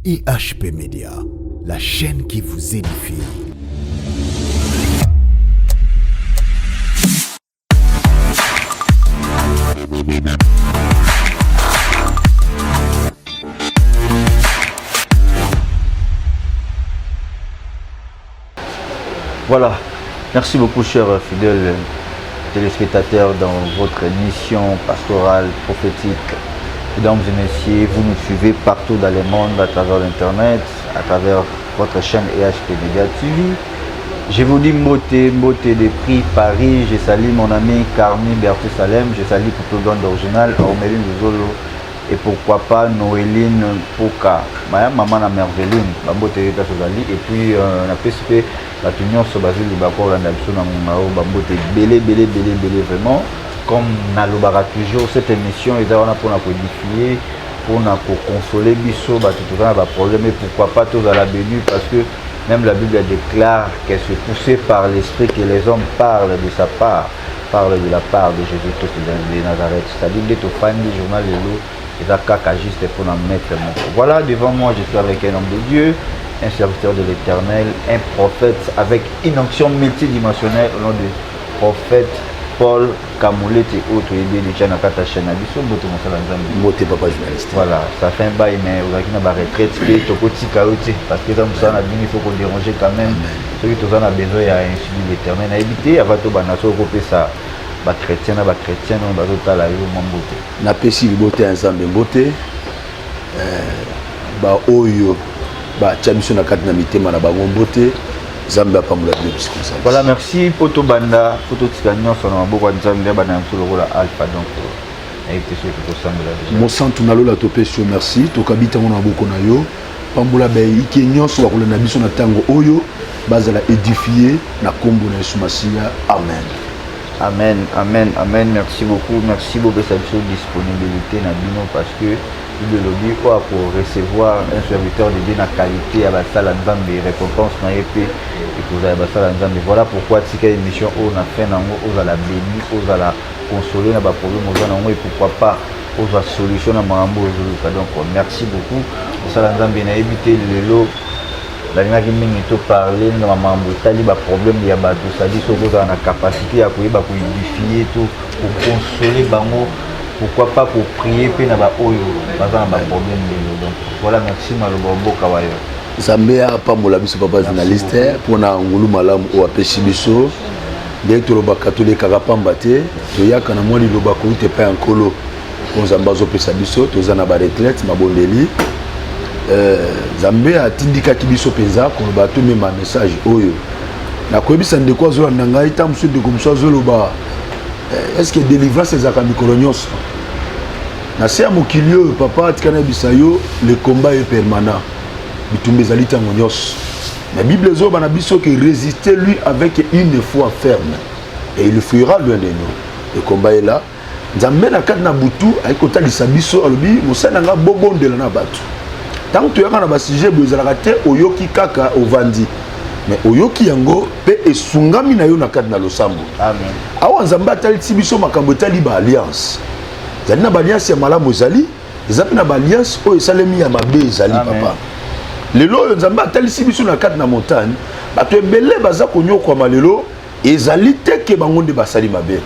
IHP Média, la chaîne qui vous édifie. Voilà, merci beaucoup chers fidèles téléspectateurs dans votre émission pastorale prophétique. Mesdames et messieurs, vous nous suivez partout dans le monde à travers l'internet, à travers votre chaîne EHP Média TV. Je vous dis beauté de prix Paris, je salue mon ami Carmi Berthe Salem, je salue Poutodon d'original, Ormeline Zolo et pourquoi pas Noéline Poka, maman na Merveline, beauté de Sozali et puis on a PSP la tunion sur Basile du Bako, la Nabso na Mumao, beauté belé vraiment. Comme nalobara toujours cette émission est là pour nous édifier, pour nous consoler biso tout le problème et pourquoi pas tous à la bénie parce que même la Bible déclare qu'elle se poussée par l'esprit que les hommes parlent de sa part, parlent de la part de Jésus-Christ de Nazareth. C'est-à-dire que tout fan du journal de l'eau et d'accord juste pour nous mettre mon. Voilà devant moi je suis avec un homme de Dieu, un serviteur de l'Éternel, un prophète avec une onction multidimensionnelle au nom du prophète Paul Kamoulete autre et bien déjà na kata chaîne abiso boto mosala nzambe Moté papa journaliste. Voilà, ça fait un bail mais on a qui na ba retraite que tokoti kaoti parce que ça nous a bien il faut qu'on déranger quand même ceux qui tous en a besoin à insulte l'Éternel na éviter avant to banaso ko pesa ba chrétien na ba chrétien on ba totala yo mambote na pesi libote nzambe mbote ba oyo ba tchabiso na kati na mitema na bango mbote. Voilà, merci Poto Banda, Poto Tikanyon, son nom, beaucoup de Zambia, Bana Msolo, Alpha, donc, invité ceux qui te semblent. Mon sang, tu n'as pas la topesio, merci. Tu habites en Aboko Nayo, Pambola Bay, Kenyon, soit pour le Nabiso Natango Oyo, Bazala édifié, na Kombo na Sumasia, Amen. Amen, amen, amen, merci beaucoup pour sa disponibilité, Nabino, parce que le lobby pour recevoir un serviteur de Dieu de qualité à la salle de récompense et vous avez la voilà pourquoi si quelle émission on a fait aux à la béni aux à la consoler n'a pas problème aux et pourquoi pas aux à solution à mambo donc merci beaucoup ça la nzambe na éviter le lot la ligne qui mingi to parler na mambo tali ba problème ya ba tout ça dit so vous a capacité à pouvoir édifier tout pour consoler bango. Pourquoi pas pour prier puis na ba oyo bazana ba problème donc voilà merci malobombo kawayo Zambia pa molabiso papa journaliste pour na ngulu malamu o apeshi biso directeur loba catholique kapamba te to yaka na mwali loba ko te pa nkolo ko zamba zo pesa biso to zana ba retraite mabondeli Zambia atindika kibiso penza ko loba to même message oyo na koyebisa ndeko zo na ngai ta musu de comme ça zo loba est-ce que délivrance ezaka mikolo nyonso na se mokilio papa tikana bisayo le combat est permanent bitumbe zali tango nyonso la Bible zo bana biso que résister lui avec une foi ferme et il fuira loin de nous le combat est là nzambe na kati na butu ayikota lisabiso alobi mosana nga bobondela na batu tant que tu yaka na ba sujet bozalaka te oyoki kaka ovandi mais oyoki yango pe esungami na yo na kati na losambo amen awa nzambe atali biso makambo tali ba alliance zali na ba alliance ya malamu ezali ezapi na ba alliance oyo esalemi ya mabe ezali papa lelo oyo nzambe atali biso na kati na montagne bato ebele baza konyokwama lelo ezali te ke bango nde basali mabe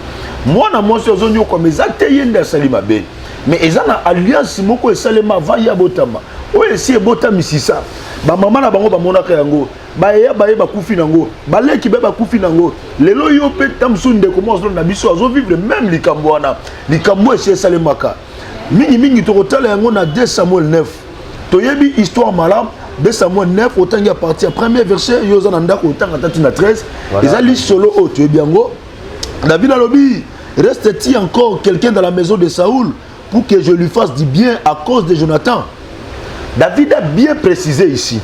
mwana mwasi ozonyokwama eza te ye nde asali mabe mais eza na alliance moko esalema avant ya botama oyo esi ebotamisisa bamama na bango bamonaka yango baye bakufi nango baleki be bakufi nango lelo yo pe tamsu ndeko mozo na biso azo vivre même likambo wana likambo esi esalemaka mingi tokotala yango na 2 Samuel 9 toyebi histoire malamu 2 Samuel 9 otangi à partir premier verset yoza na ndako otanga tatu na 13 ezali solo o toyebi yango David alobi reste-t-il encore quelqu'un dans la maison de Saoul pour que je lui fasse du bien à cause de Jonathan. David a bien précisé ici.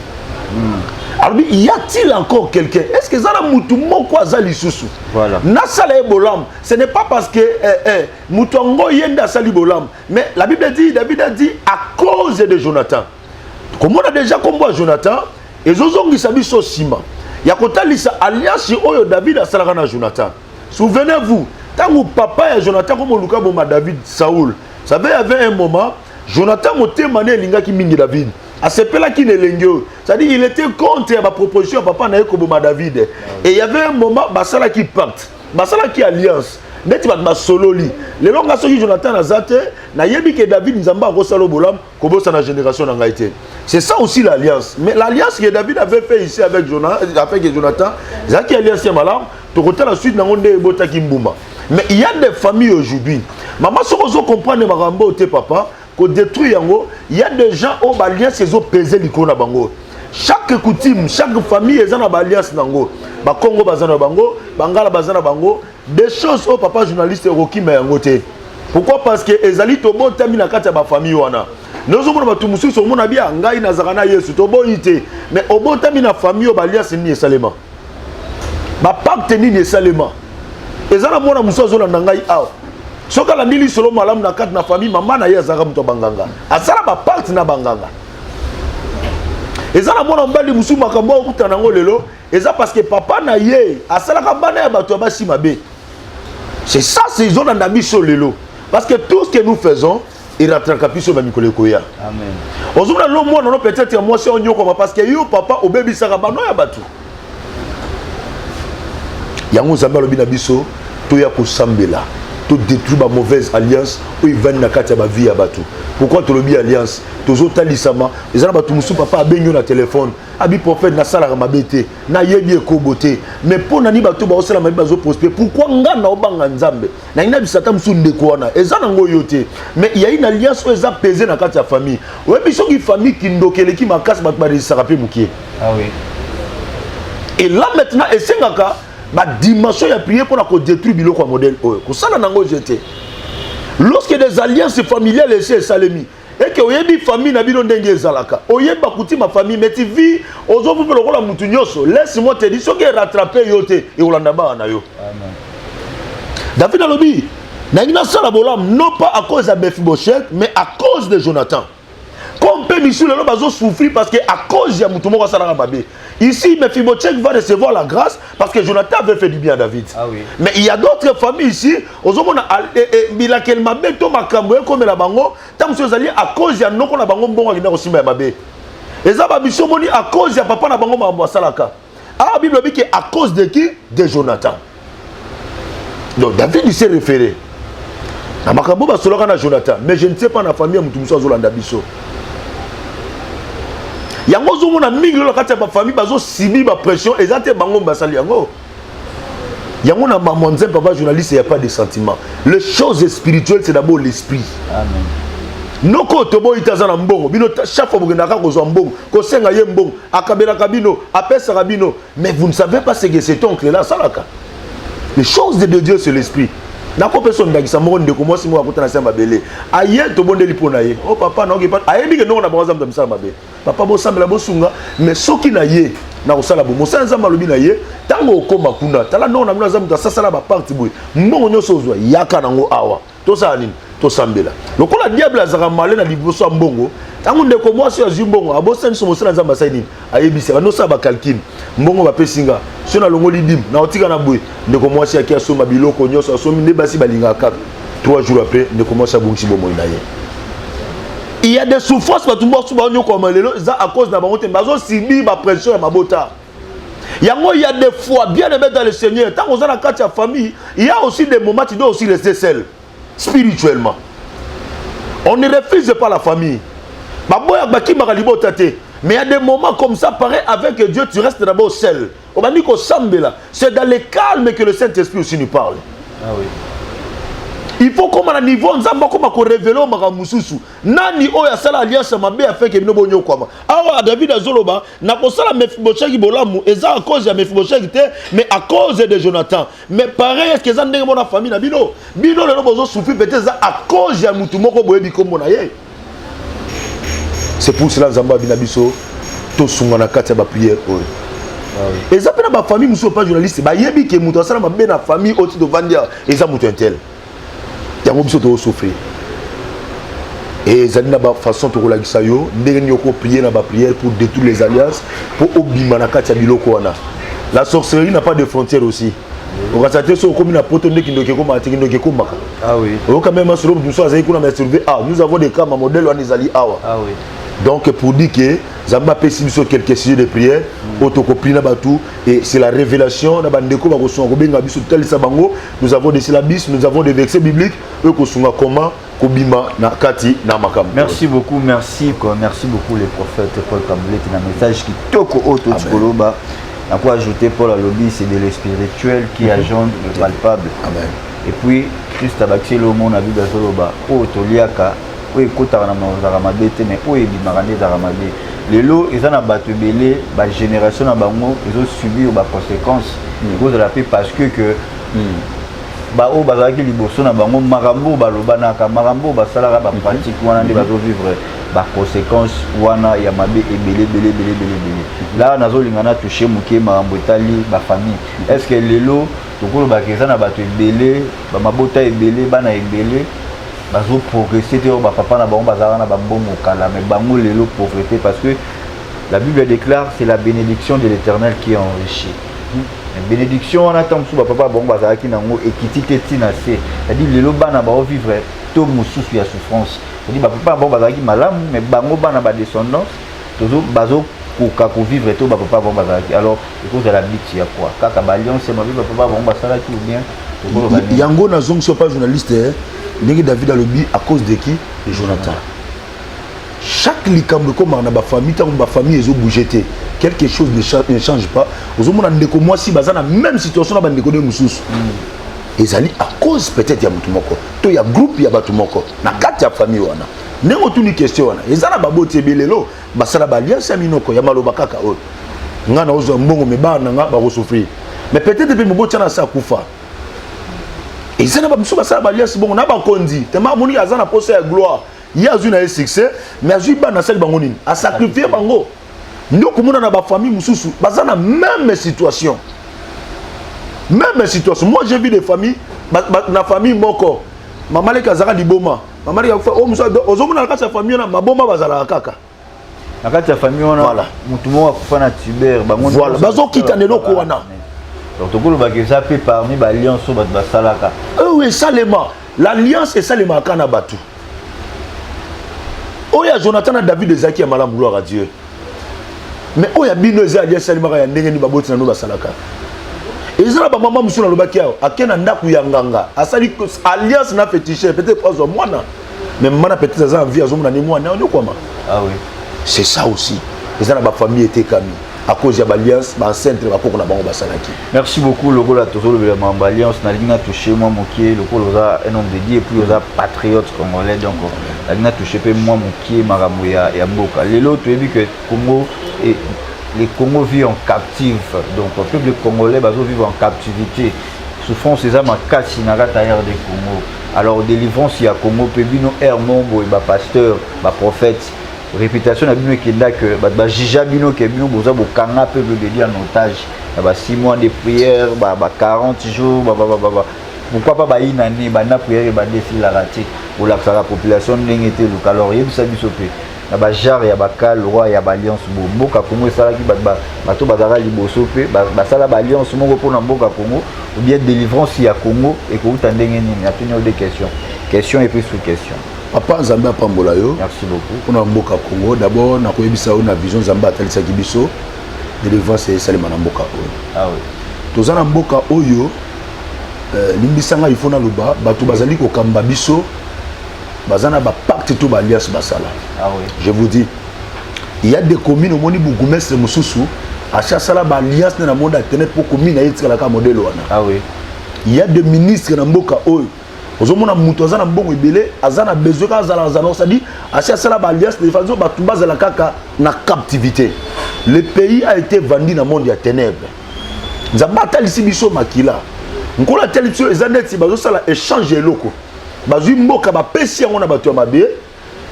Alors, y a-t-il encore quelqu'un? Est-ce que ça a moutoumon quoi ça lisusu? Voilà. Nasala bolam. Ce n'est pas parce que moutongo yenda sali bolam. Mais la Bible dit, David a dit à cause de Jonathan. Comme on a déjà combat Jonathan, et zozongi sabi so sima. Yakota lisa alliance oyo David a salagana Jonathan. Souvenez-vous, tant papa et Jonathan comme Luka boma David Saoul. Vous savez, il y avait un moment, Jonathan moté mané linga ki mingi David. asepela qui l'elengio. C'est-à-dire il était contre la proposition papa na Koboma David. Et il y avait un moment basala qui pacte, basala qui alliance. Neti ba solo li. Le longa soki Jonathan Azate na yebi que David Nzamba ko salo bolam ko bossa na génération na ngaité. C'est ça aussi l'alliance. Mais l'alliance que David avait fait ici avec Jonathan, c'est qui alliance malam, to côté la suite na ngonde bota kimbuma. Mais il y a des familles aujourd'hui. Maman soko comprendre marambo te papa ko détruire yango, il y a des gens au alliance ils ont pesé l'icône bango. Chaque coutume, chaque famille est en alliance nango. Ba Congo bazana bango, Bangala bazana bango, des choses au papa journaliste Rocky Mayangote. Pourquoi? Parce que ezali tobo tamina kata ba famille wana. Nous sommes dans tout musu so mona bia ngai na zakana Yesu tobo ite. Mais obo tamina famille o alliance ni esalema. Ba pacte ni esalema. Ezala mona musu zo na ngai aw. Soka la ndili solo malamu na kata na famille mama na ye azaka mto banganga. Asala ba pacte na banganga. Ezala mona mbali musu makambo okutana ngo lelo. Eza parce que papa na ye asala ka bana ya bato ba si mabe. C'est ça ces zones en abisso lelo. Parce que tout ce que nous faisons il rattrape piso ba mikolo koya. Amen. Ozumna lo mona no peut-être moi c'est on yoko parce que yo papa obebi saka bano ya bato. Yango zamba lobi na biso to ya ko sambela. To détruire la mauvaise alliance où ils viennent na kati ba vie ya bato. Pourquoi to lobi alliance? Tozo talisama, ezala bato musu papa abenyo na téléphone, abi prophète na sala mabete, na yebi ekobote. Mais pour nani bato ba osala mabi bazo prospérer. Pourquoi nga na obanga nzambe? Na ina bisata musu ndeko wana. Ezana ngo yote. Mais il y a une alliance où eza pesé na kati ya famille. Ouais biso ki famille ki ndokele ki makasi bato ba resaka pe mukie. Ah oui. Et là maintenant esengaka ba dimension ya prier pour na détruire biloko modèle oyo. Ko sala nango jeté. Lorsque des alliances familiales chez Salemi et que oyebi famille na bino ndenge ezalaka oyeba kuti ma famille mais tu vis ozo vous lokola mutu nyoso laisse-moi te dire soki rattraper yote et olanda ba na yo. Amen. David alobi na ina sala bolam non pas à cause de Mephibosheth mais à cause de Jonathan. Comme peut misu lelo bazo souffrir parce que à cause ya mutu moko sala mabe. Ici Mephibosheth va recevoir la grâce parce que Jonathan avait fait du bien à David. Ah oui. Mais il y a d'autres familles ici ozomona bilakel mabe to makambo comme la bango tant que zali à cause ya noko na bango mbongo ngina kosimba ya mabe. Eza ba biso moni à cause ya papa na bango mabo salaka. Ah Bible dit que à cause de qui? De Jonathan. Donc David il s'est référé. Na makambo ba solaka na Jonathan, mais je ne sais pas na famille mutu muso azolanda biso. Yango zo mona mingi lo kati ba famille bazo sibi ba pression ezate bango basali yango. Yango na mamonze papa journaliste il y a pas de sentiment. Les choses spirituelles c'est d'abord l'esprit. Amen. Noko tobo itazana mbongo bino chaque fois bokenda ka ko zo mbongo ko senga ye mbongo akabela kabino apesa kabino mais vous ne savez pas ce que cet oncle là salaka. Les choses de Dieu c'est l'esprit. Nako personne ndakisa moko ndeko mwasi moko akutana samba belé aye to bondeli pona ye oh papa na okipa ayebi ke ndoko na baza mta misala mabe papa bo sambela bo sunga mais soki na ye na kosala bo mosa nzamba lobi na ye tango okoma kuna tala ndoko na mna nzamba sasala ba parti boy mbongo nyoso ozwa yaka nango awa to sala nini to sambela lokola diable azaka malé na liboso mbongo tango ndeko mwasi azwi mbongo abosa nso mosa nzamba sai nini ayebisa bano sa ba calcul mbongo ba pesinga so na longoli dim na otika na boy ndeko mwasi akia soma biloko nyoso asomi ne basi balinga 3 jours après ndeko mwasi abungisi bomo na ye. Il y a des souffrances pour tout le monde c'est à cause de la bonté bazo sibi ba pression ya mabota. Yango il y a des fois bien aimé dans le Seigneur tant qu'on a la carte famille il y a aussi des moments tu dois aussi rester seul spirituellement. On ne refuse pas la famille. Baboya baki makalibota te. Mais il y a des moments comme ça, pareil, avec Dieu, tu restes d'abord seul. On m'a dit qu'au Sambela, c'est dans le calme que le Saint-Esprit aussi nous parle. Ah oui. Il faut comme à un niveau, nous avons comme à révéler au Maramususu. Nani oya sala alliance mabe a fait que nous bonyo kwama. Awa David Azoloba, n'a pas sala Mephibosheth bolamu, eza à cause de Mephibosheth mais à cause de Jonathan. Mais pareil, est-ce que ça n'est pas la famille na bino? Bino le bozo souffrir peut-être à cause de mutumoko boyebi comme na ye. C'est pour cela que Zamba Binabiso, tout son na kati ba prière. Et ça peut ba famille muso pas journaliste, ba yebi ke muto sala mabe na famille oti de vandia et ça muto intel. Yango biso to souffrir. Et ça n'a pas façon de relagisa yo, ndenge nyoko prier na ba prière pour détruire les alliances, pour obima na kati biloko wana. La sorcellerie n'a pas de frontières aussi. On va s'attendre sur comme une pote qui ne peut Ah oui. Quand même, nous avons des cas, modèle, on est allé. Ah oui. Donc pour dire que Zamba peut sur quelques sujets de prière, autocopie na batou et c'est la révélation na bandeko ba kosonga benga biso tel sabango, nous avons des syllabes, nous avons des versets bibliques, eux kosonga comment kobima na kati na makambo. Merci beaucoup, merci quoi, merci beaucoup les prophètes Paul Kaboulet na message qui toko auto tikoloba. On peut ajouter Paul à lobby, c'est de l'espirituel qui agende le palpable. Amen. Et puis Christ a bâti le monde a vu bazoloba o toliaka. Oui, écoute, on a mais oui, les lots, ils ont battu belé, la génération à Bango, ils ont subi les conséquences de la paix parce que Bao Bazaki Liboso na Bango, Marambo, Balobanaka, Marambo, Basalara, pratique, on a des vivre, les conséquences, Wana, Yamabe, et belé. Là, on a zolingana touché Mouké, Marambo, Itali, ma famille. Est-ce que les lots, tout le monde a battu belé, Mabota et belé, Bana et belé, bazo progresser te ba papa na bango bazara na bambongo kala mais bango lelo pauvreté parce que la Bible déclare c'est la bénédiction de l'Éternel qui enrichit. La bénédiction on attend sous ba papa bango bazara ki nango ekitité tina se. C'est-à-dire lelo bana ba vivre to mususu ya souffrance. C'est-à-dire ba papa bango bazara ki malamu mais bango bana ba descendance tozo bazo ko vivre to ba papa bango bazara ki. Alors écoute de la Bible il y a quoi? Kaka ba alliance ma ba papa bango bazara ki ou bien Yango na zong sur pas journaliste David Alobi à cause de qui? De Jonathan. Chaque likambo comme on a ma famille, tant ma famille est obligée. Quelque chose ne change pas. Aux hommes on a ndeko moi si bazana même situation na bandeko de mususu. Ezali à cause peut-être ya mutu moko. To ya groupe ya batu moko. Na kati ya famille wana. Nengo tu ni question wana. Ezala babote belelo, basala ba alliance ya minoko ya maloba kaka o. Ngana ozo mbongo mebana nga ba souffrir. Mais peut-être depuis mbocha na sa kufa. Et ça n'a pas besoin de ça, bon, on a pas conduit. Tellement moni a zana poste à gloire. Il y a une succès, mais il y a une bangonine à sacrifier bango. Nous comme on a ba famille mususu, bazana même situation. Même situation. Moi j'ai vu des familles, na famille moko. Maman le kazara liboma. Maman le fait oh musa ozomo na kasa famille na maboma bazala kaka. Na kasa famille on a voilà. Mutu mo akufana tuber bango. Voilà, bazo kita neloko wana. Donc, tu ça peut parmi l'alliance au Basalaka. Oui, Salema. L'alliance est Salema à Kanabatu. Oh, il y a Jonathan et David Ezaki à Malam, gloire à Dieu. Mais oh, il y a Bino Ezaki à Salema et Ndengeni Baboti Nano Basalaka. Et ils ont la maman Moussou Nalobakia, à Kenanda Kuyanganga. À Sali, alliance n'a fétiché, peut-être pas au moins. Mais maintenant, peut-être qu'ils ont envie à Zomana Nemo, ah oui. C'est ça aussi. Les gens de ma famille étaient camis. À cause de l'alliance, ma centre va pour la banque Basalaki. Merci beaucoup, le rôle à toujours le alliance. On a ligne touché moi mon pied, le rôle a un homme dédié et puis on a patriote congolais donc la ligne touché peu moi mon pied Maramouya et Amboka. Les autres tu as vu que Congo et les Congo vivent en captive donc le peuple congolais va vivre en captivité. Souffrance ces âmes en casse inaga tailleur des Congo. Alors délivrance il y a Congo Pebino Air Mombo et ba pasteur, ba prophète. Réputation na bino kenda que ba jija bino ke bino boza bo kanga peuple de Dieu en otage ba 6 mois de prière ba 40 jours pourquoi pas ba une année ba na prière ba défi la raté pour la population ndengete le alors yebisa biso pe na ba jar ya ba kal roi ya ba alliance bo mboka Congo sala ki ba to bazara liboso pe ba sala ba alliance moko pour na mboka Congo ou bien délivrance ya Congo et ko utandenge nini a tenir des questions et puis sous question. Papa Zamba Pambola yo. Merci beaucoup. On a mboka Congo d'abord na koyebisa na vision Zamba atalisaki biso délivrance et salema na mboka oyo. Ah oui. Tozana mboka oyo limbisanga il faut na luba batu bazali ko kamba biso bazana ba pacte to ba alliance basala. Ah oui. Je vous dis il y a des communes au moni bougumestre mususu à chaque sala ba alliance na monde internet pour commune na yetika la ka modèle wana. Ah oui. Il y a des ministres na mboka oyo ozomona mutu azana mbongo ebele azana besoin ka azala ça dit asia sala ba alliance de façon ba tumbaza la kaka na captivité. Le pays a été vendu dans le monde ya ténèbres. Nzamba talisi biso makila. Nkola talisi ezaneti bazo sala échange eloko. Bazui mboka ba pesi yango na batu ya mabe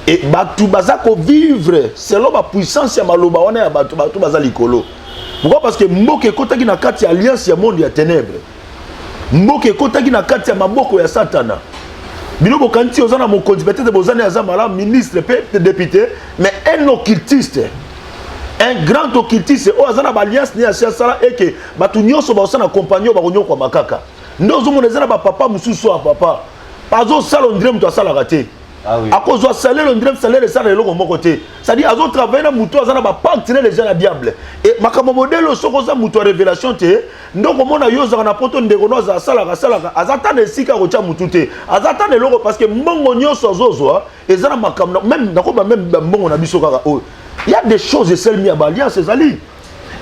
et batu bazako vivre selon ba puissance ya maloba wana ya batu baza likolo. Pourquoi? Parce que mboka ekotaki na kati ya alliance ya monde ya ténèbres. Mboka ekotaki na kati ya maboko ya satana. Bino bokanti ozana mokonzi peut-être bozana ya zamala ministre pe député mais un occultiste. Un grand occultiste o azana ba alliance ni asia sala et que batu nyonso ba osana compagnon ba konyo kwa makaka. Ndozo monezana ba papa mususu a papa. Pazo sala ndire mtu asala raté. À cause de salaire, on dirait salaire et ça, les gens côté. C'est-à-dire, ils ont travaillé dans Moutou, ils ont partenaire les gens à diable. Et ma comme modèle, ce qu'on a Moutou révélation, donc on a eu un apôtre de Renault, à Salaka, ils attendent ici qu'à Rocha Moutou, ils attendent les logos parce que mon oignon sur Zozoa, et ça, même bon, on a vu ce il y a des choses, et celles mis à Balia, c'est Ali.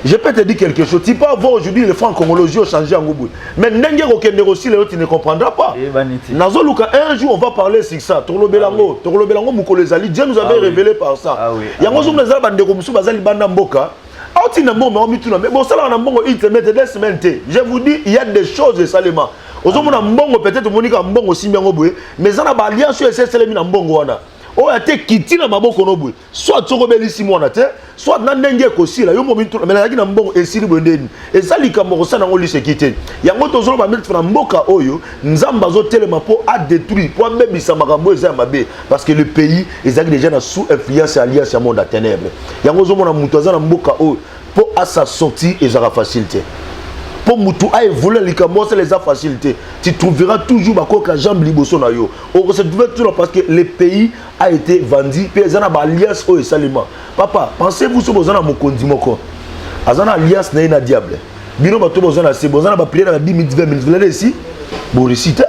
Je peux te dire quelque chose. Tu peux avoir aujourd'hui les francs congolais ont changé en Goubou. Mais Nengue Okende aussi, tu ne comprendras pas. Nazoluka, un jour on va parler sur ça. Tolo Belango, Moukolezali, Dieu nous avait révélé par ça. Il y a un jour, nous avons dit Bazali Bandamboka. Je vous dis, il y a des choses salement. Peut-être Monica Mbongo aussi, mais ça n'a pas alliance sur SSLM en Mbongo. Oh, a été quitté dans ma boque au soit Tsorobeli Simon, soit Nandenge Kosi, là, mais la guine en bon et Siri Bonden. Et ça, les Camorosa n'ont pas quitté. Il y a un autre jour, on va mettre en Mboka Oyo, Nzambazo Telemapo a détruit, pour même Bissamagambo et Zamabe, parce que le pays est déjà sous influence et alliance à monde à ténèbres. Il y a un autre jour, on a Moutouazan en Mboka Oyo, pour à sa sortie et sa facilité. Pour Moutou a évolué les Cambos, les a facilité. Tu trouveras toujours Bakoka Jamb Liboso na yo. On se trouve toujours parce que le pays a été vendu. Puis ils ont une alliance au Salima. Papa, pensez-vous sur besoin de Mokondi Moko? Ils ont une alliance na diable. Bino bato besoin de c'est besoin de prier dans 10 000 20 000. Vous l'avez ici? Bon réciter.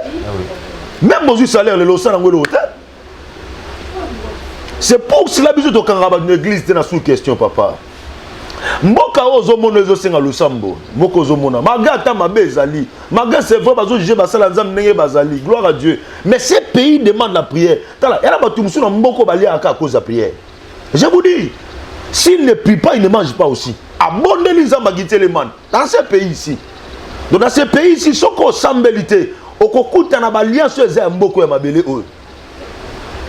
Même besoin salaire le losa dans l'hôtel. C'est pour cela que tu as une église dans sous question papa. Mboka ozomono ezosenga lusambo moko ozomona magata mabezali maga c'est vrai bazo juger basala nzam ndenge bazali gloire à Dieu mais ces pays demandent la prière tala yana batu musu na mboko bali aka à cause de la prière. Je vous dis s'il ne prie pas il ne mange pas aussi abondeli nzamba gitelemane dans ces pays ici. Donc dans ces pays ici soko sambelité okokuta na baliance eza mboko ya mabele oyo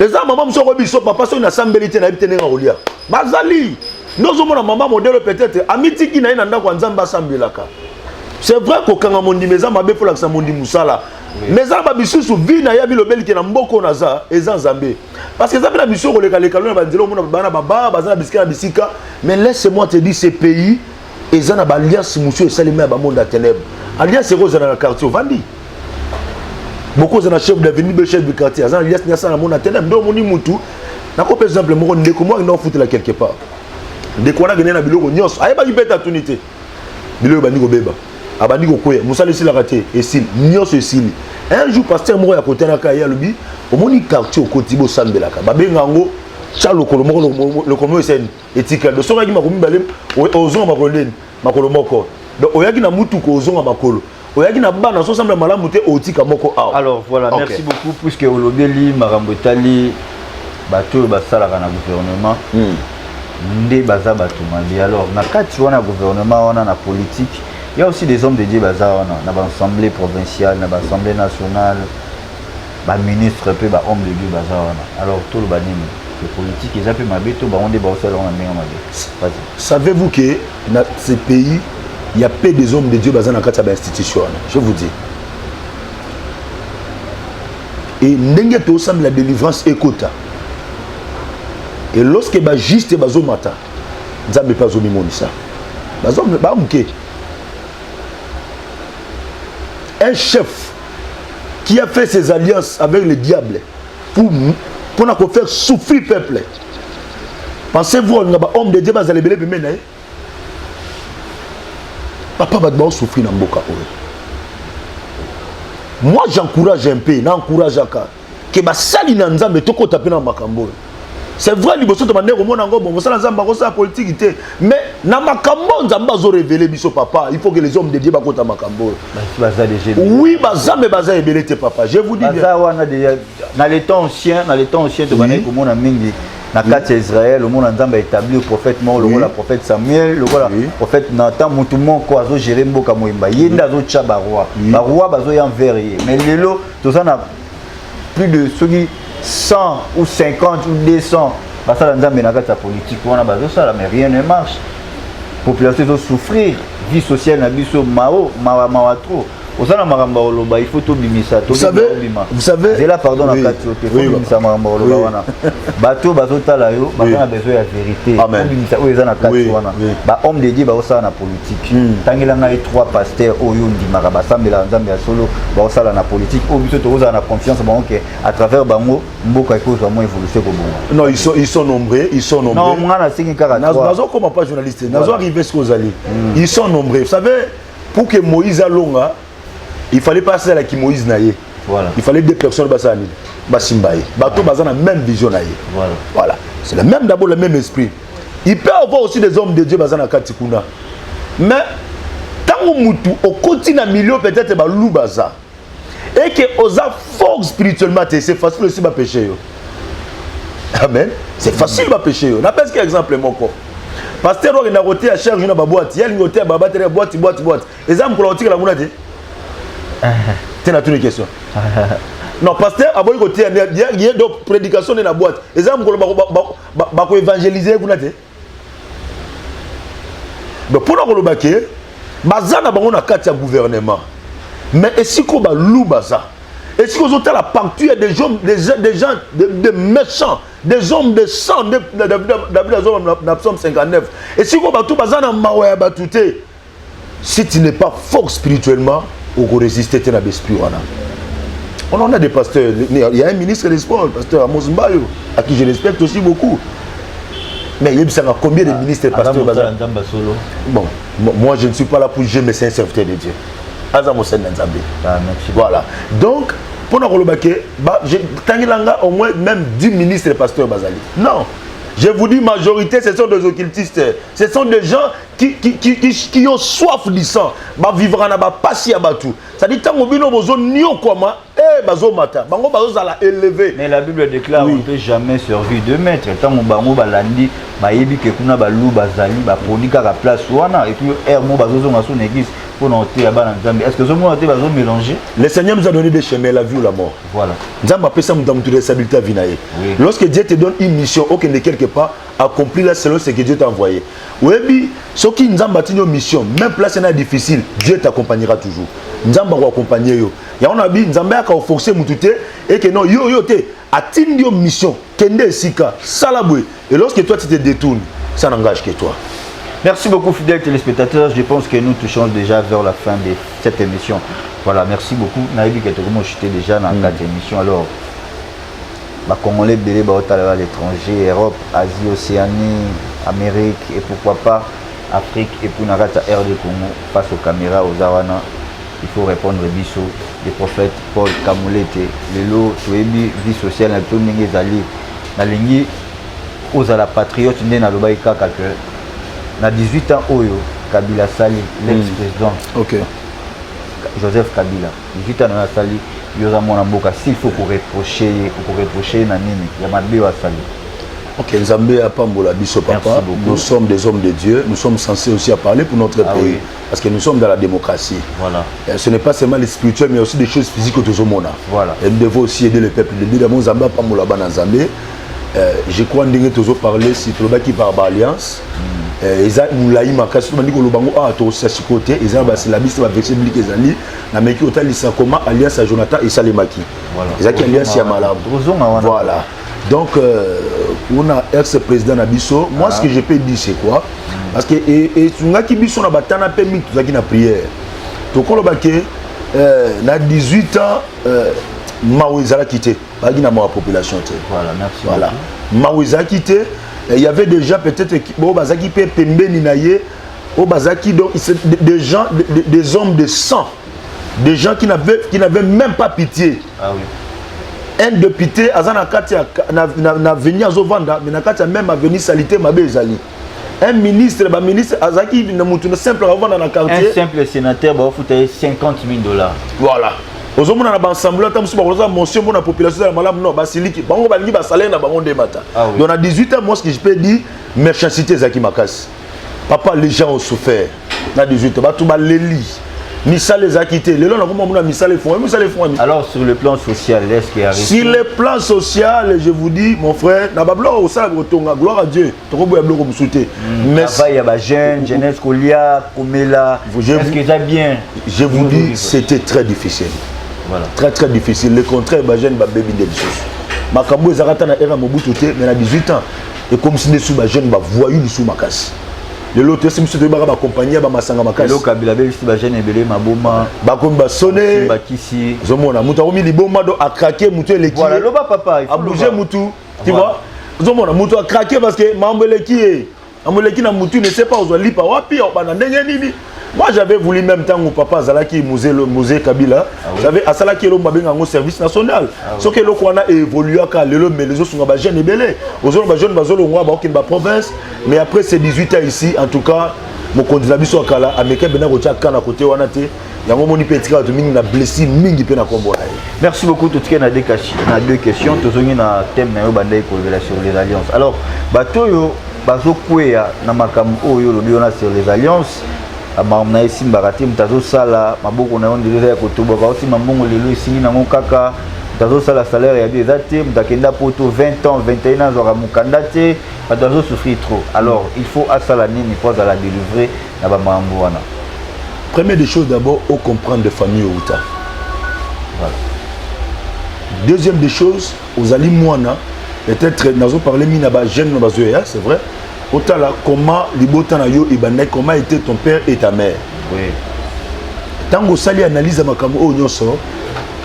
les gens maman msoko biso papa so na sambelité na bitenenga olia bazali. Nous avons un maman modèle peut-être amiti qui n'a pas de nzamba sambilaka. C'est vrai qu'au Kangamondi meza mabe pour la mondi musala. Mais ça ba bisu su vie na ya bi lobeli ki na mboko naza ezan zambe. Parce que ça na bisu ko le kalekalo na bandelo mona bana baba bazana bisika bisika mais laisse-moi te dire ces pays ezana ba alliance musu esalema ba monde à ténèbres. Alliance rose dans le quartier Vandi. Beaucoup de chefs de venir chef du quartier azana alliance na ça na monde à ténèbres. Donc moni mutu na ko par exemple mo ndeko mo ina foutre là quelque part. De quoi on a gagné na biloko nyos ayeba ki beta tunité biloko bandi ko beba abandi ko koya musala sila raté et sil nyos et sil un jour pasteur moko ya côté na ka ya lobi omoni quartier au kotibo sambelaka babenga ngo chalo kolomo le komo sen étiquette de songa ki makomi balem ozonga makoleni makolo moko donc oyaki na mutu ko ozonga makolo oyaki na bana so semble malamu te otika moko awa. Alors voilà, okay. Merci beaucoup puisque olobeli makambo tali bato basalaka na gouvernement. Ndé baza batumali. Alors na kati wana gouvernement wana na politique il y a aussi des hommes de Dieu baza wana na l'assemblée provinciale na l'assemblée nationale ba ministre pe ba homme de Dieu baza wana. Alors tout le banini le politique ils appellent mabeto ba onde ba osala wana menga mabe. Savez-vous que dans ces pays il y a peu des hommes de Dieu baza na kati ba institution. Je vous dis. Et ndenge to semble la délivrance écota. Et lorsque ba juste bazo mata, nzambe pas zomi monisa. Bazo ba mke. Un chef qui a fait ses alliances avec le diable pour faire souffrir le peuple. Pensez-vous on a homme de Dieu ba zalebele be menaye? Papa ba ba souffrir na mboka oyo. Moi j'encourage un peu, n'encourage aka que ba sali na nzambe toko taper na makambo. C'est vrai, il faut demander au monde encore, bon, ça la politique, mais dans Makambo, Nzamba a révélé biso papa. Il faut que les hommes de Dieu soient dans Makambo. Oui, mais baza révélé papa. Je vous dis bien. Dans les temps anciens, de manière que mon ami na kati Israël, le monde Nzamba a établi le prophète mort, le prophète Samuel, le prophète Nathan, mutumo ko azo gérer mboka moyemba. Yenda zo tchaba roi. Ba roi bazo yan verrier. Mais lelo, tout ça n'a plus de ceux qui 100 ou 50 ou 200 parce que dans la politique on a besoin ça mais rien ne marche. Population doit souffrir, vie sociale na biso mao trop Osala maramba oloba il faut to bimisa to. Vous savez. C'est là pardon la carte il faut bimisa maramba oloba wana. Bato bazotala yo bazana besoin ya vérité. Amen. Bimisa o ezana carte wana. Ba homme de Dieu ba osala na politique. Tangela ngai 3 pasteurs oyo ndimaka basambela nzambe ya solo ba osala na politique. O biso to osala na confiance ba OK à travers bango mboka ikozo mo évoluer ko bongo. Non, ils sont nombreux, Non, mwana singi kaka. Nazo comme pas journaliste. Nazo arriver ce aux alliés. Ils sont nombreux. Vous savez pour que Moïse alonga il fallait passer à la qui Moïse naïe. Voilà. Il fallait 2 personnes basani, basimbaye. Bato bazana même vision naïe. Voilà. Voilà. C'est le même d'abord le même esprit. Il peut y avoir aussi des hommes de Dieu bazana katikuna. Mais tant mutu au quotidien milieu peut-être ba lou baza. Et que osa fort spirituellement c'est facile aussi ba pécher yo. Amen. C'est facile ba pécher yo. Na parce que exemple mon corps. Pasteur on a roté à charge na ba boîte, il ngoté ba battre boîte. Exemple ko la muna te. Tu as une question. Non, pasteur, avant il y a d'autres prédications dans la boîte. Exemple, pour évangéliser, vous n'avez pas. Pour nous remarquer, Bazana on a 4 gouvernement. Mais est-ce qu'on va loup baza? Est-ce qu'on a la partie des gens, des méchants, des hommes de sang, des hommes de Psaume 59. Est-ce qu'on va tout bazana maoué batouté? Si tu n'es pas fort spirituellement, on peut résister à l'esprit. On en a des pasteurs. Il y a un ministre des Sports, le pasteur Amos Mbayo, à qui je respecte aussi beaucoup. Mais il y a combien de ministres et pasteurs? Bon, moi je ne suis pas là pour juger, mais c'est un serviteur de Dieu. Voilà. Donc, pour nous remarquer, au moins même 10 ministres et pasteurs Bazali. Non. Je vous dis, majorité, ce sont des occultistes. Ce sont des gens qui ont soif du sang. Bah vivre en bas, passer à batou. Ça dit tant que nous besoin nio comment bazo mata. Bango bazo la élever. Mais la Bible déclare on ne peut jamais servir 2 maîtres. Tant que bango balandi, ba yebi ke kuna balou bazali, ba ponika la place wana et puis mo bazo zonga son église pour noter à bana Nzambe. Est-ce que ce mot bazo mélanger? Le Seigneur nous a donné des chemins, la vie ou la mort. Voilà. Nzambe appelle ça dans toute responsabilité à vinaye. Lorsque Dieu te donne une mission, aucun de quelque part accomplir selon ce que Dieu t'a envoyé. Oui, ce qui nous a bâti une mission, même place est difficile, Dieu t'accompagnera toujours. Nous va accompagner yo. Il y a on a dit nous avons forcé mututé et que non yo te atteindre une mission kende sika salaboué et lorsque toi tu te détournes, ça n'engage que toi. Merci beaucoup fidèles téléspectateurs, je pense que nous touchons déjà vers la fin de cette émission. Voilà, merci beaucoup. Naïbi que comment j'étais déjà dans 4 émissions alors. Les Congolais belé à l'étranger, Europe, Asie, Océanie, Amérique et pourquoi pas Afrique et puis Narata RD Congo face aux caméras aux Awana. Il faut répondre biso des prophètes Paul Kamulete lelo toyebi vie sociale na toningi ezali na lingi ozala patriote nde na lobai kaka que na 18 ans oyo Kabila sali l'ex-président Joseph Kabila 18 ans na sali yoza mona mboka s'il faut qu'on reprocher na nini ya mabe wa sali. Ok, Nzambe a pambola biso papa. Nous sommes des hommes de Dieu. Nous sommes censés aussi à parler pour notre pays. Oui. Parce que nous sommes dans la démocratie. Voilà. Et ce n'est pas seulement les spirituels, mais aussi des choses physiques que tout le monde a. Voilà. Et nous devons aussi aider le peuple. Le Dieu Nzambe a pambola bana Nzambe. Je crois que nous devons parler si tout le monde qui parle d'alliance. Eza moulayi makasi mandi ko lobango a to sa côté eza ba c'est la bise ba verset biblique ezali na meki otalisa comment alliance à Jonathan et Salemaki. Voilà. Eza qui alliance ya malabu. Voilà. Donc, on a ex-président Nabiso. Moi, ce que je peux dire, c'est quoi? Parce que, et tu as dit que batana permis tout ça qui na prière. Donc, on a 18 ans, Maouiza a quitté. Pas dit na ma population. Voilà, merci. Voilà. Maouiza a quitté. Il y avait déjà peut-être bon bazaki pe pembe ninaye, au bazaki donc des gens, des hommes de sang, des gens qui n'avaient même pas pitié. Ah oui. Un député azana kati na venu azovanda mais na kati même a venu saliter mabe ezali. Un ministre azaki na mutu simple avanda na quartier. Un simple sénateur ba fouté $50,000. Voilà. Ozomona na ba ensemble tam suba koza mention pour la population de malam non ba siliki bango ba lingi ba salaire na bango de mata. Donc à 18 ans moi ce que je peux dire méchanceté zaki makasi. Papa les gens ont souffert. Na 18 ans ba tout ba leli. misale les a quittés. Le long, on a misale fond. Alors, sur le plan social, est-ce qu'il y a sur le plan social, je vous dis, mon frère, n'a pas gloire au salle, gloire à Dieu. Mais il y a des jeunes, jeunesse, Kolia, Komela. Est-ce que ça bien? Je vous dis, c'était très difficile. Voilà. Très très difficile. Le contraire, les jeunes, baby des choses. Ma cambo, ils arrêtent à la Mobutu, mais à 18 ans. Et comme si les jeunes, voyous sous ma casse. Le lot c'est monsieur de baraba accompagné ba masanga makasi le kabila be si ba jeune ebele maboma ba komba sonné ba kisi zomona mutu omi liboma do a craquer mutu eleki voilà loba papa a bouger mutu tu vois zomona mutu a craquer parce que mambo eleki amoleki na mutu ne sait pas ozo lipa wapi bana ndenge nini. Moi j'avais voulu même temps où papa Zalaki musée Kabila, j'avais à Salaki le babenga au service national. Ce que le qu'on a évolué à le mais les autres sont jeunes et belés. Aux autres jeunes bazolo ngwa ba okimba province, mais après ces 18 ans ici en tout cas mon candidat biso akala ameka bena ko tia kana côté wana te. Yango moni petra to mingi na blessé mingi pe na kombo. Merci beaucoup tout ce na deux questions tozongi na thème na yo bandai ko sur les alliances. Alors batoyo bazokwea na makambo oyo lo biona sur les alliances. Amamna simbarati mtazo sala maboko na onde ya kotoba ba aussi mambongo lelo isingi na ngokaka mtazo sala salaire ya biezate mtakenda poto 20 ans 21 ans zora mukandate mtazo souffrir trop. Alors il faut asala nini pour la délivrer na ba mambo wana. Première des choses d'abord au comprendre de famille outa. Voilà. Deuxième des choses aux ali mwana peut-être nazo parler mina ba jeune na bazoya c'est vrai. Otala, comment libotana yo ibane, comment était ton père et ta mère? Oui. Tant que sali analyse makambo o nyoso,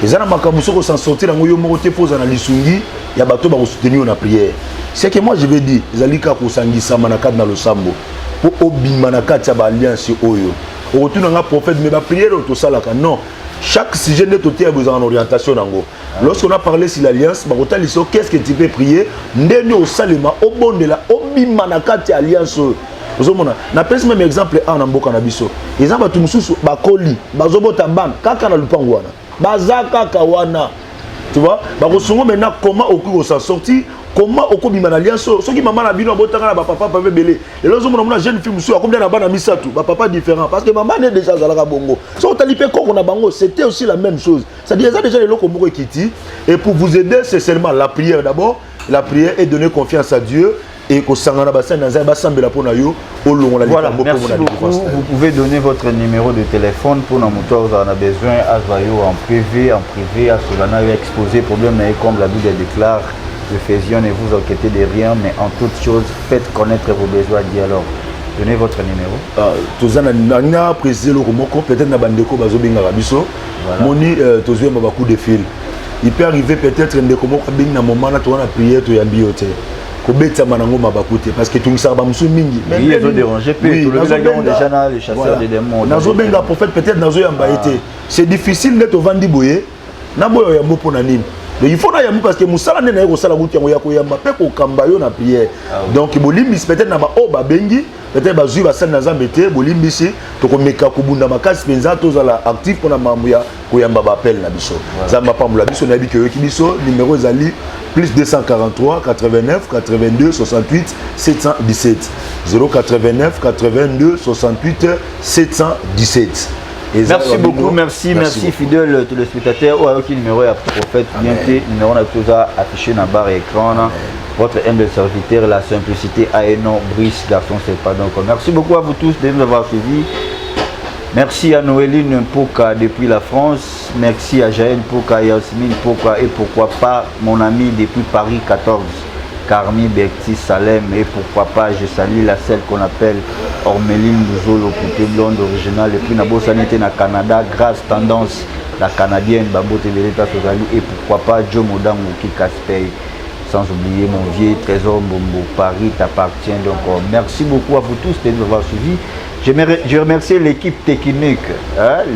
ezana makambo soko s'en sortir ngo yo moko te pose na lisungi ya bato ba soutenir na prière. C'est que moi je vais dire, zalika ko sangisa manaka na lo sambo. Po obima na kati ya ba alliance oyo. O retourna nga prophète mais ba prière to salaka non. Chaque sujet n'est toté a besoin d'orientation nango. Lorsqu'on a parlé sur l'alliance, qu'est-ce que tu peux prier? Ndeno salima obondela obimanakati alliance. Vous avez na pèse même exemple en amboka na biso. Exemple tu mususu bakoli, bazobota ban kaka na lupango wana. Bazaka kawana. Tu vois? Bakosongo maintenant comment okuko s'en sortir? Comment oko bima na alliance? Ce qui maman na bino abotanga na ba papa papa belé. Et là on a jeune fille mususu akombia na bana misatu, ba papa différent parce que maman est déjà zalaka bongo. So talipé ko na bango, c'était aussi la même chose. C'est-à-dire ça déjà les loko mboko kiti et pour vous aider c'est seulement la prière d'abord. La prière est donner confiance à Dieu et ko sangana basen na zaba sambela pona yo olongo la voilà, merci beaucoup. Vous pouvez donner votre numéro de téléphone pour nos moutons on a besoin à Zvayo en privé à Solana exposer problème comme la Bible déclare. Je fusionne et vous enquêtez de rien, mais en toute chose, faites connaître vos besoins. Alors, donnez votre numéro. Tozana précisé le Romoko, peut-être na bandeko bazobinga rabiso. Moni tozwe mabaku de fil. Il peut arriver peut-être ndeko moko bing na moment na toana prière to yambiote. Ko beta manango mabaku te parce que tout ça ba musu mingi. Mais ils ont dérangé peu tout le monde déjà na les chasseurs de démons. Nazo benga prophète peut-être nazo yamba été. C'est difficile de te vendre boye. Na boyo yambo pona nini. Mais il faut na yamu parce que musala nena yako sala guti yango yako yamba pe ko kambayo na prière. Donc bolimbis peut-être na ba o ba bengi peut-être ba zui ba sala na zambete bolimbisi to ko meka ko bunda makasi penza to zala actif pona mamuya ko yamba ba appel na biso. Zamba pamula biso na biki yoki biso numéro ezali plus 243 89 82 68 717 089 82 68 717. Merci beaucoup, merci fidèle téléspectateur. Ou avec le numéro à prophète, bien numéro on a tout affiché dans la barre écran. Votre humble serviteur, la simplicité a un nom, Brice, garçon, c'est pas donc. Merci beaucoup à vous tous de nous avoir suivis. Merci à Noéline Mpoka depuis la France. Merci à Jaël Mpoka, Yasmine Mpoka et pourquoi pas mon ami depuis Paris 14. Carmi Bekti Salem et pourquoi pas je salue la celle qu'on appelle Ormeline Bouzolo, poupée blonde originale et puis Nabo Sanité na Canada, grâce tendance la canadienne Babo Tébéleta Sozali et pourquoi pas Joe Modango qui casse-paye, sans oublier mon vieil trésor Mbombo, Paris t'appartient. Donc merci beaucoup à vous tous de nous avoir suivis. Je remercie l'équipe technique,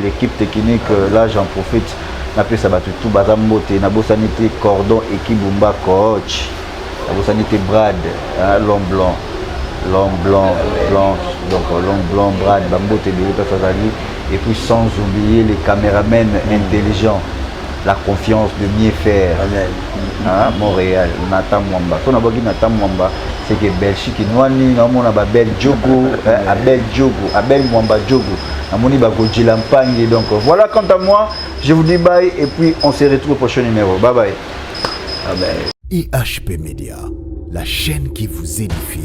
l'équipe technique, là j'en profite, Napé Sabatou tout Bazambote, Nabo Sanité Cordon, équipe Bumba Coach. Vous sanité Brad, l'homme blanc, donc l'homme blanc, Brad, Bambo Tébéleta Sazali, et puis sans oublier les caméramens intelligents, la confiance de mieux faire. Montréal, Nathan Mwamba. Son abogé Nathan Mwamba, c'est que Belgique, nous avons Abel Djogo, Abel Mwamba Djogo. Amoni Bagodjila Mpangi. Donc voilà, quant à moi, je vous dis bye et puis on se retrouve au prochain numéro. Bye bye. IHP Media, la chaîne qui vous édifie.